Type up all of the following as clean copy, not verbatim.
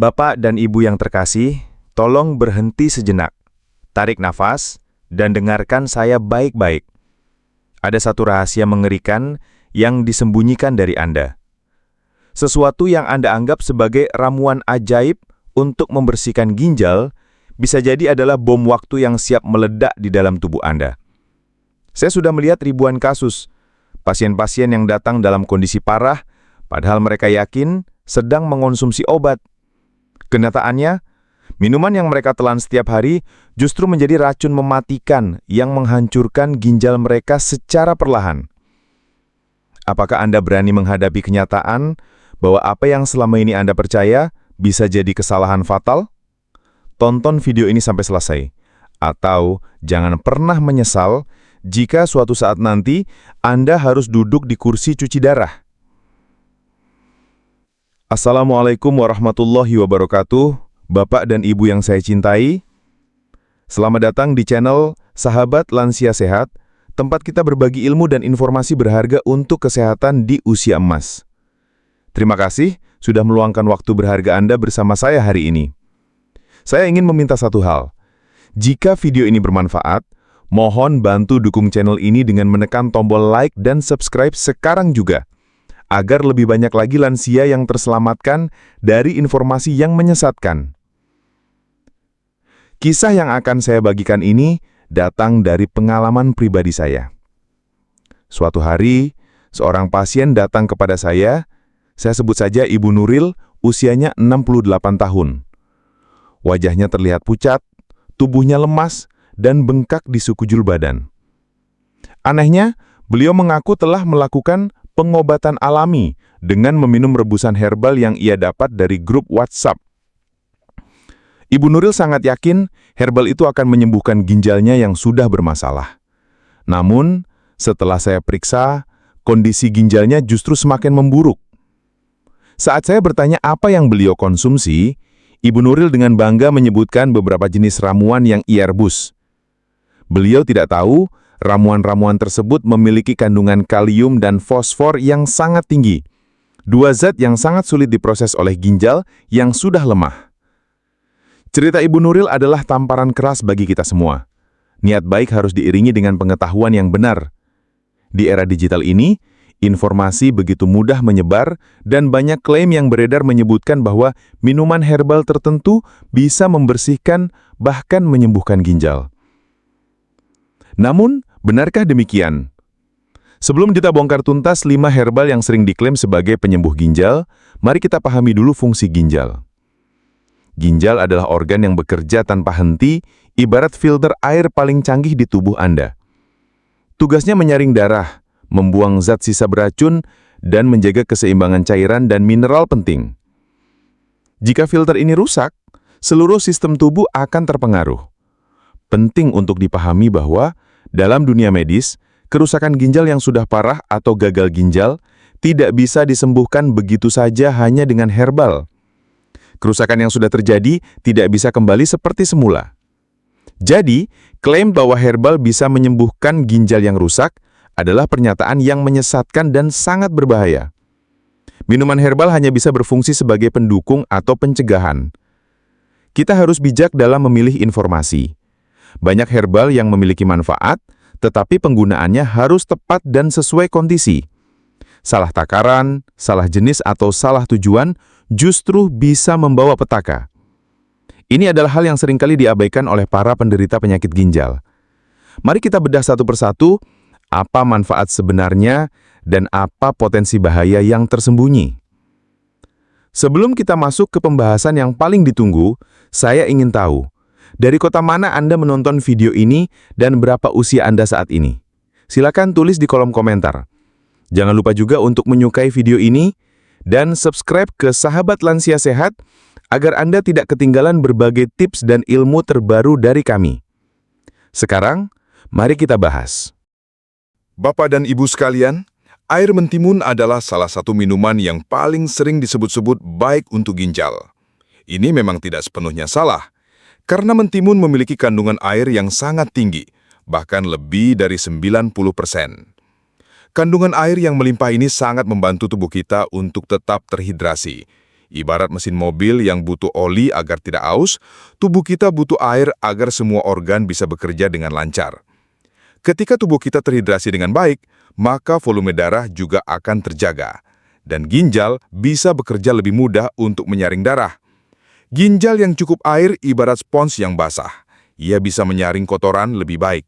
Bapak dan Ibu yang terkasih, tolong berhenti sejenak, tarik nafas, dan dengarkan saya baik-baik. Ada satu rahasia mengerikan yang disembunyikan dari Anda. Sesuatu yang Anda anggap sebagai ramuan ajaib untuk membersihkan ginjal, bisa jadi adalah bom waktu yang siap meledak di dalam tubuh Anda. Saya sudah melihat ribuan kasus, pasien-pasien yang datang dalam kondisi parah, padahal mereka yakin sedang mengonsumsi obat. Kenyataannya, minuman yang mereka telan setiap hari justru menjadi racun mematikan yang menghancurkan ginjal mereka secara perlahan. Apakah Anda berani menghadapi kenyataan bahwa apa yang selama ini Anda percaya bisa jadi kesalahan fatal? Tonton video ini sampai selesai. Atau jangan pernah menyesal jika suatu saat nanti Anda harus duduk di kursi cuci darah. Assalamualaikum warahmatullahi wabarakatuh, Bapak dan Ibu yang saya cintai. Selamat datang di channel Sahabat Lansia Sehat, tempat kita berbagi ilmu dan informasi berharga untuk kesehatan di usia emas. Terima kasih sudah meluangkan waktu berharga Anda bersama saya hari ini. Saya ingin meminta satu hal. Jika video ini bermanfaat, mohon bantu dukung channel ini dengan menekan tombol like dan subscribe sekarang juga, agar lebih banyak lagi lansia yang terselamatkan dari informasi yang menyesatkan. Kisah yang akan saya bagikan ini datang dari pengalaman pribadi saya. Suatu hari, seorang pasien datang kepada saya sebut saja Ibu Nuril, usianya 68 tahun. Wajahnya terlihat pucat, tubuhnya lemas, dan bengkak di sekujur badan. Anehnya, beliau mengaku telah melakukan pengobatan alami dengan meminum rebusan herbal yang ia dapat dari grup WhatsApp. Ibu Nuril sangat yakin herbal itu akan menyembuhkan ginjalnya yang sudah bermasalah. Namun, setelah saya periksa, kondisi ginjalnya justru semakin memburuk. Saat saya bertanya apa yang beliau konsumsi, Ibu Nuril dengan bangga menyebutkan beberapa jenis ramuan yang ia rebus. Beliau tidak tahu ramuan-ramuan tersebut memiliki kandungan kalium dan fosfor yang sangat tinggi, dua zat yang sangat sulit diproses oleh ginjal yang sudah lemah. Cerita Ibu Nuril adalah tamparan keras bagi kita semua. Niat baik harus diiringi dengan pengetahuan yang benar. Di era digital ini, informasi begitu mudah menyebar dan banyak klaim yang beredar menyebutkan bahwa minuman herbal tertentu bisa membersihkan bahkan menyembuhkan ginjal. Namun, benarkah demikian? Sebelum kita bongkar tuntas 5 herbal yang sering diklaim sebagai penyembuh ginjal, mari kita pahami dulu fungsi ginjal. Ginjal adalah organ yang bekerja tanpa henti, ibarat filter air paling canggih di tubuh Anda. Tugasnya menyaring darah, membuang zat sisa beracun, dan menjaga keseimbangan cairan dan mineral penting. Jika filter ini rusak, seluruh sistem tubuh akan terpengaruh. Penting untuk dipahami bahwa dalam dunia medis, kerusakan ginjal yang sudah parah atau gagal ginjal tidak bisa disembuhkan begitu saja hanya dengan herbal. Kerusakan yang sudah terjadi tidak bisa kembali seperti semula. Jadi, klaim bahwa herbal bisa menyembuhkan ginjal yang rusak adalah pernyataan yang menyesatkan dan sangat berbahaya. Minuman herbal hanya bisa berfungsi sebagai pendukung atau pencegahan. Kita harus bijak dalam memilih informasi. Banyak herbal yang memiliki manfaat, tetapi penggunaannya harus tepat dan sesuai kondisi. Salah takaran, salah jenis atau salah tujuan justru bisa membawa petaka. Ini adalah hal yang seringkali diabaikan oleh para penderita penyakit ginjal. Mari kita bedah satu persatu apa manfaat sebenarnya dan apa potensi bahaya yang tersembunyi. Sebelum kita masuk ke pembahasan yang paling ditunggu, saya ingin tahu, dari kota mana Anda menonton video ini dan berapa usia Anda saat ini? Silakan tulis di kolom komentar. Jangan lupa juga untuk menyukai video ini dan subscribe ke Sahabat Lansia Sehat agar Anda tidak ketinggalan berbagai tips dan ilmu terbaru dari kami. Sekarang, mari kita bahas. Bapak dan Ibu sekalian, air mentimun adalah salah satu minuman yang paling sering disebut-sebut baik untuk ginjal. Ini memang tidak sepenuhnya salah, karena mentimun memiliki kandungan air yang sangat tinggi, bahkan lebih dari 90%. Kandungan air yang melimpah ini sangat membantu tubuh kita untuk tetap terhidrasi. Ibarat mesin mobil yang butuh oli agar tidak aus, tubuh kita butuh air agar semua organ bisa bekerja dengan lancar. Ketika tubuh kita terhidrasi dengan baik, maka volume darah juga akan terjaga. Dan ginjal bisa bekerja lebih mudah untuk menyaring darah. Ginjal yang cukup air ibarat spons yang basah. Ia bisa menyaring kotoran lebih baik.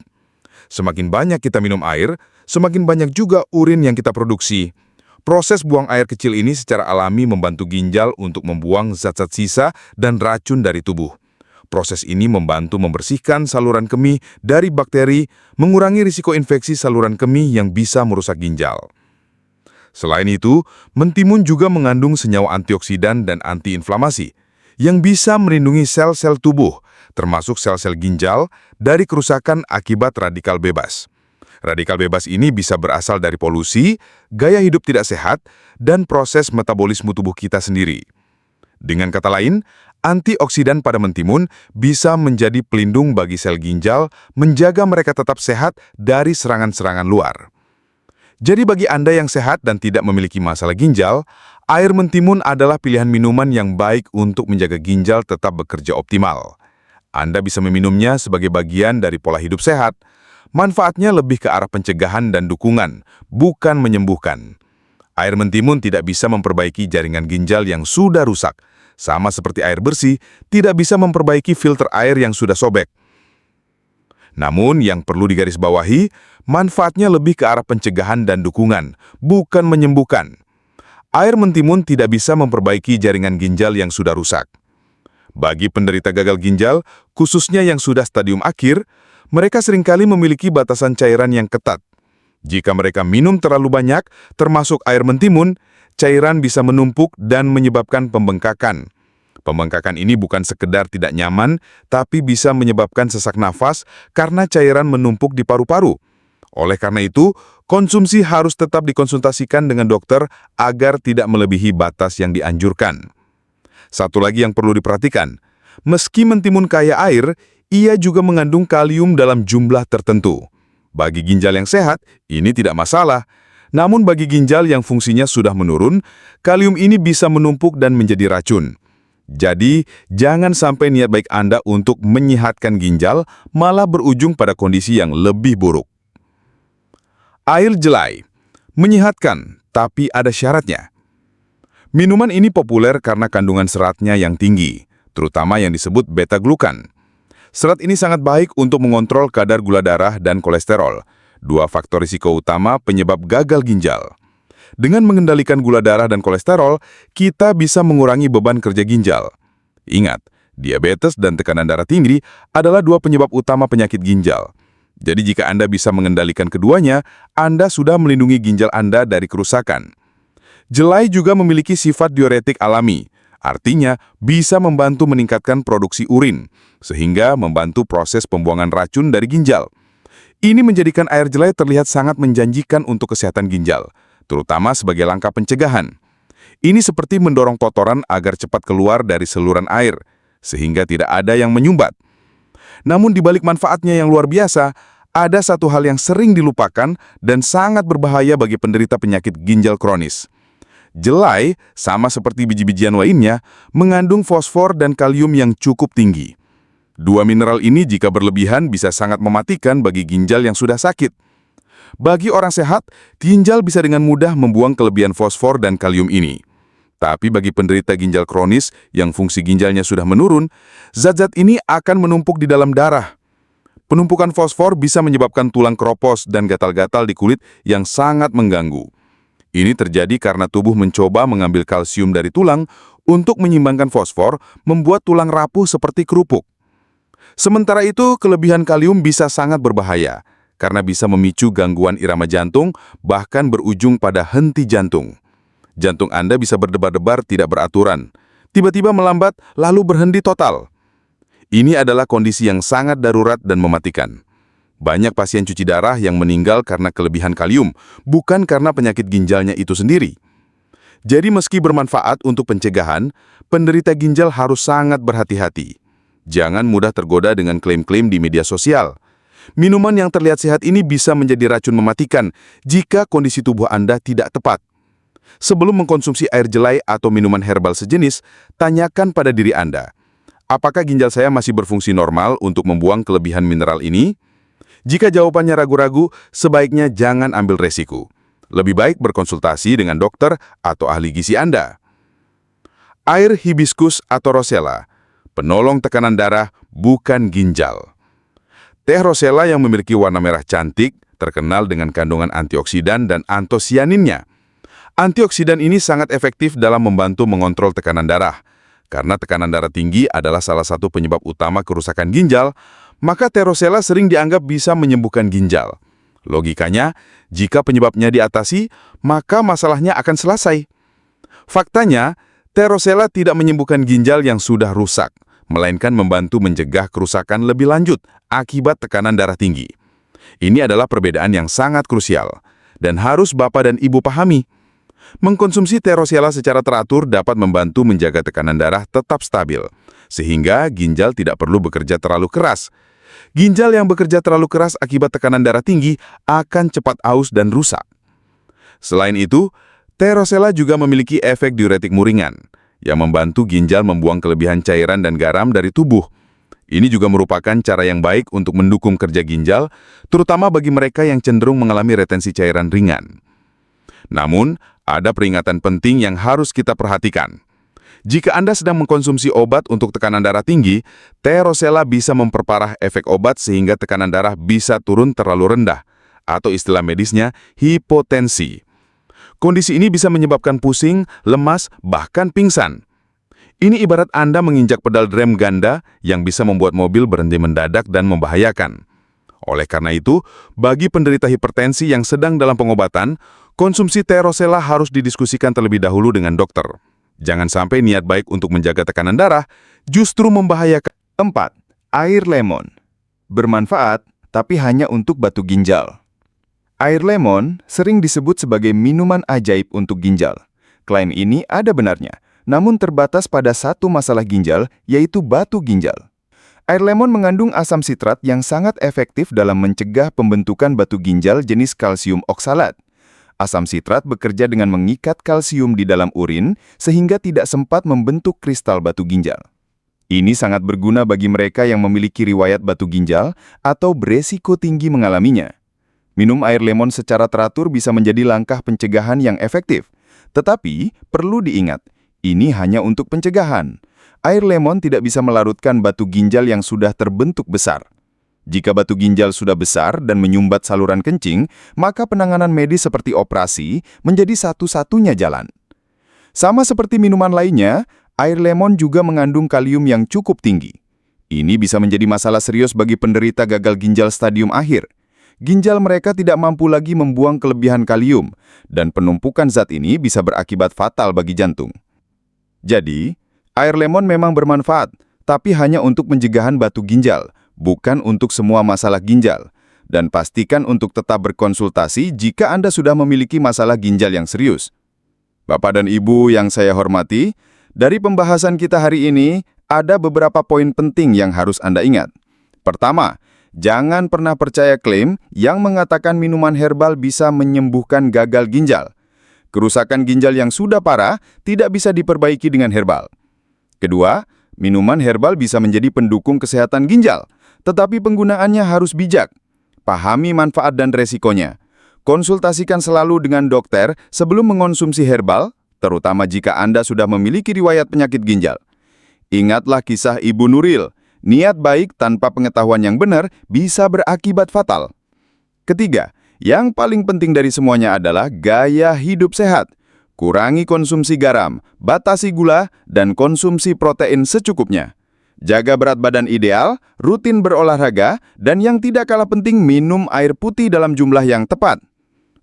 Semakin banyak kita minum air, semakin banyak juga urin yang kita produksi. Proses buang air kecil ini secara alami membantu ginjal untuk membuang zat-zat sisa dan racun dari tubuh. Proses ini membantu membersihkan saluran kemih dari bakteri, mengurangi risiko infeksi saluran kemih yang bisa merusak ginjal. Selain itu, mentimun juga mengandung senyawa antioksidan dan antiinflamasi yang bisa melindungi sel-sel tubuh, termasuk sel-sel ginjal, dari kerusakan akibat radikal bebas. Radikal bebas ini bisa berasal dari polusi, gaya hidup tidak sehat, dan proses metabolisme tubuh kita sendiri. Dengan kata lain, antioksidan pada mentimun bisa menjadi pelindung bagi sel ginjal, menjaga mereka tetap sehat dari serangan-serangan luar. Jadi bagi Anda yang sehat dan tidak memiliki masalah ginjal, air mentimun adalah pilihan minuman yang baik untuk menjaga ginjal tetap bekerja optimal. Anda bisa meminumnya sebagai bagian dari pola hidup sehat. Manfaatnya lebih ke arah pencegahan dan dukungan, bukan menyembuhkan. Air mentimun tidak bisa memperbaiki jaringan ginjal yang sudah rusak. Sama seperti air bersih, tidak bisa memperbaiki filter air yang sudah sobek. Namun, yang perlu digarisbawahi, manfaatnya lebih ke arah pencegahan dan dukungan, bukan menyembuhkan. Air mentimun tidak bisa memperbaiki jaringan ginjal yang sudah rusak. Bagi penderita gagal ginjal, khususnya yang sudah stadium akhir, mereka seringkali memiliki batasan cairan yang ketat. Jika mereka minum terlalu banyak, termasuk air mentimun, cairan bisa menumpuk dan menyebabkan pembengkakan. Pembengkakan ini bukan sekedar tidak nyaman, tapi bisa menyebabkan sesak nafas karena cairan menumpuk di paru-paru. Oleh karena itu, konsumsi harus tetap dikonsultasikan dengan dokter agar tidak melebihi batas yang dianjurkan. Satu lagi yang perlu diperhatikan, meski mentimun kaya air, ia juga mengandung kalium dalam jumlah tertentu. Bagi ginjal yang sehat, ini tidak masalah. Namun bagi ginjal yang fungsinya sudah menurun, kalium ini bisa menumpuk dan menjadi racun. Jadi, jangan sampai niat baik Anda untuk menyehatkan ginjal malah berujung pada kondisi yang lebih buruk. Air jelai. Menyehatkan, tapi ada syaratnya. Minuman ini populer karena kandungan seratnya yang tinggi, terutama yang disebut beta-glukan. Serat ini sangat baik untuk mengontrol kadar gula darah dan kolesterol, dua faktor risiko utama penyebab gagal ginjal. Dengan mengendalikan gula darah dan kolesterol, kita bisa mengurangi beban kerja ginjal. Ingat, diabetes dan tekanan darah tinggi adalah dua penyebab utama penyakit ginjal. Jadi jika Anda bisa mengendalikan keduanya, Anda sudah melindungi ginjal Anda dari kerusakan. Jelai juga memiliki sifat diuretik alami, artinya bisa membantu meningkatkan produksi urin, sehingga membantu proses pembuangan racun dari ginjal. Ini menjadikan air jelai terlihat sangat menjanjikan untuk kesehatan ginjal, terutama sebagai langkah pencegahan. Ini seperti mendorong kotoran agar cepat keluar dari saluran air, sehingga tidak ada yang menyumbat. Namun di balik manfaatnya yang luar biasa, ada satu hal yang sering dilupakan dan sangat berbahaya bagi penderita penyakit ginjal kronis. Jelai, sama seperti biji-bijian lainnya, mengandung fosfor dan kalium yang cukup tinggi. Dua mineral ini jika berlebihan bisa sangat mematikan bagi ginjal yang sudah sakit. Bagi orang sehat, ginjal bisa dengan mudah membuang kelebihan fosfor dan kalium ini. Tapi bagi penderita ginjal kronis yang fungsi ginjalnya sudah menurun, zat-zat ini akan menumpuk di dalam darah. Penumpukan fosfor bisa menyebabkan tulang keropos dan gatal-gatal di kulit yang sangat mengganggu. Ini terjadi karena tubuh mencoba mengambil kalsium dari tulang untuk menyimbangkan fosfor, membuat tulang rapuh seperti kerupuk. Sementara itu, kelebihan kalium bisa sangat berbahaya, karena bisa memicu gangguan irama jantung, bahkan berujung pada henti jantung. Jantung Anda bisa berdebar-debar tidak beraturan, tiba-tiba melambat lalu berhenti total. Ini adalah kondisi yang sangat darurat dan mematikan. Banyak pasien cuci darah yang meninggal karena kelebihan kalium, bukan karena penyakit ginjalnya itu sendiri. Jadi meski bermanfaat untuk pencegahan, penderita ginjal harus sangat berhati-hati. Jangan mudah tergoda dengan klaim-klaim di media sosial. Minuman yang terlihat sehat ini bisa menjadi racun mematikan jika kondisi tubuh Anda tidak tepat. Sebelum mengkonsumsi air jelai atau minuman herbal sejenis, tanyakan pada diri Anda, apakah ginjal saya masih berfungsi normal untuk membuang kelebihan mineral ini? Jika jawabannya ragu-ragu, sebaiknya jangan ambil resiko. Lebih baik berkonsultasi dengan dokter atau ahli gizi Anda. Air hibiscus atau rosella, penolong tekanan darah, bukan ginjal. Teh rosella yang memiliki warna merah cantik, terkenal dengan kandungan antioksidan dan antosianinnya. Antioksidan ini sangat efektif dalam membantu mengontrol tekanan darah. Karena tekanan darah tinggi adalah salah satu penyebab utama kerusakan ginjal, maka teh rosella sering dianggap bisa menyembuhkan ginjal. Logikanya, jika penyebabnya diatasi, maka masalahnya akan selesai. Faktanya, teh rosella tidak menyembuhkan ginjal yang sudah rusak, melainkan membantu mencegah kerusakan lebih lanjut akibat tekanan darah tinggi. Ini adalah perbedaan yang sangat krusial, dan harus Bapak dan Ibu pahami. Mengkonsumsi teh rosella secara teratur dapat membantu menjaga tekanan darah tetap stabil, sehingga ginjal tidak perlu bekerja terlalu keras. Ginjal yang bekerja terlalu keras akibat tekanan darah tinggi akan cepat aus dan rusak. Selain itu, teh rosella juga memiliki efek diuretik muringan, yang membantu ginjal membuang kelebihan cairan dan garam dari tubuh. Ini juga merupakan cara yang baik untuk mendukung kerja ginjal, terutama bagi mereka yang cenderung mengalami retensi cairan ringan. Namun, ada peringatan penting yang harus kita perhatikan. Jika Anda sedang mengkonsumsi obat untuk tekanan darah tinggi, teh rosella bisa memperparah efek obat sehingga tekanan darah bisa turun terlalu rendah, atau istilah medisnya hipotensi. Kondisi ini bisa menyebabkan pusing, lemas, bahkan pingsan. Ini ibarat Anda menginjak pedal rem ganda yang bisa membuat mobil berhenti mendadak dan membahayakan. Oleh karena itu, bagi penderita hipertensi yang sedang dalam pengobatan, konsumsi teh rosella harus didiskusikan terlebih dahulu dengan dokter. Jangan sampai niat baik untuk menjaga tekanan darah justru membahayakan. 4. Air lemon. Bermanfaat, tapi hanya untuk batu ginjal. Air lemon sering disebut sebagai minuman ajaib untuk ginjal. Klaim ini ada benarnya, namun terbatas pada satu masalah ginjal, yaitu batu ginjal. Air lemon mengandung asam sitrat yang sangat efektif dalam mencegah pembentukan batu ginjal jenis kalsium oksalat. Asam sitrat bekerja dengan mengikat kalsium di dalam urin sehingga tidak sempat membentuk kristal batu ginjal. Ini sangat berguna bagi mereka yang memiliki riwayat batu ginjal atau beresiko tinggi mengalaminya. Minum air lemon secara teratur bisa menjadi langkah pencegahan yang efektif. Tetapi, perlu diingat, ini hanya untuk pencegahan. Air lemon tidak bisa melarutkan batu ginjal yang sudah terbentuk besar. Jika batu ginjal sudah besar dan menyumbat saluran kencing, maka penanganan medis seperti operasi menjadi satu-satunya jalan. Sama seperti minuman lainnya, air lemon juga mengandung kalium yang cukup tinggi. Ini bisa menjadi masalah serius bagi penderita gagal ginjal stadium akhir. Ginjal mereka tidak mampu lagi membuang kelebihan kalium, dan penumpukan zat ini bisa berakibat fatal bagi jantung. Jadi, air lemon memang bermanfaat, tapi hanya untuk pencegahan batu ginjal, bukan untuk semua masalah ginjal. Dan pastikan untuk tetap berkonsultasi jika Anda sudah memiliki masalah ginjal yang serius. Bapak dan Ibu yang saya hormati, dari pembahasan kita hari ini, ada beberapa poin penting yang harus Anda ingat. Pertama, jangan pernah percaya klaim yang mengatakan minuman herbal bisa menyembuhkan gagal ginjal. Kerusakan ginjal yang sudah parah tidak bisa diperbaiki dengan herbal. Kedua, minuman herbal bisa menjadi pendukung kesehatan ginjal, tetapi penggunaannya harus bijak. Pahami manfaat dan resikonya. Konsultasikan selalu dengan dokter sebelum mengonsumsi herbal, terutama jika Anda sudah memiliki riwayat penyakit ginjal. Ingatlah kisah Ibu Nuril, niat baik tanpa pengetahuan yang benar bisa berakibat fatal. Ketiga, yang paling penting dari semuanya adalah gaya hidup sehat. Kurangi konsumsi garam, batasi gula, dan konsumsi protein secukupnya. Jaga berat badan ideal, rutin berolahraga, dan yang tidak kalah penting minum air putih dalam jumlah yang tepat.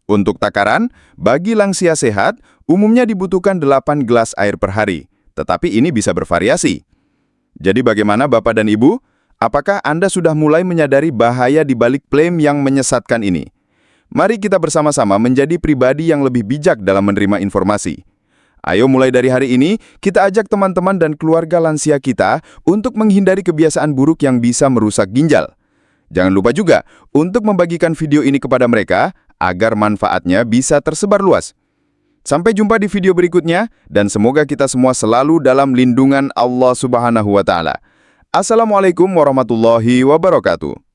Untuk takaran, bagi lansia sehat, umumnya dibutuhkan 8 gelas air per hari, tetapi ini bisa bervariasi. Jadi bagaimana Bapak dan Ibu? Apakah Anda sudah mulai menyadari bahaya di balik klaim yang menyesatkan ini? Mari kita bersama-sama menjadi pribadi yang lebih bijak dalam menerima informasi. Ayo mulai dari hari ini, kita ajak teman-teman dan keluarga lansia kita untuk menghindari kebiasaan buruk yang bisa merusak ginjal. Jangan lupa juga untuk membagikan video ini kepada mereka agar manfaatnya bisa tersebar luas. Sampai jumpa di video berikutnya, dan semoga kita semua selalu dalam lindungan Allah Subhanahu wa Ta'ala. Assalamualaikum warahmatullahi wabarakatuh.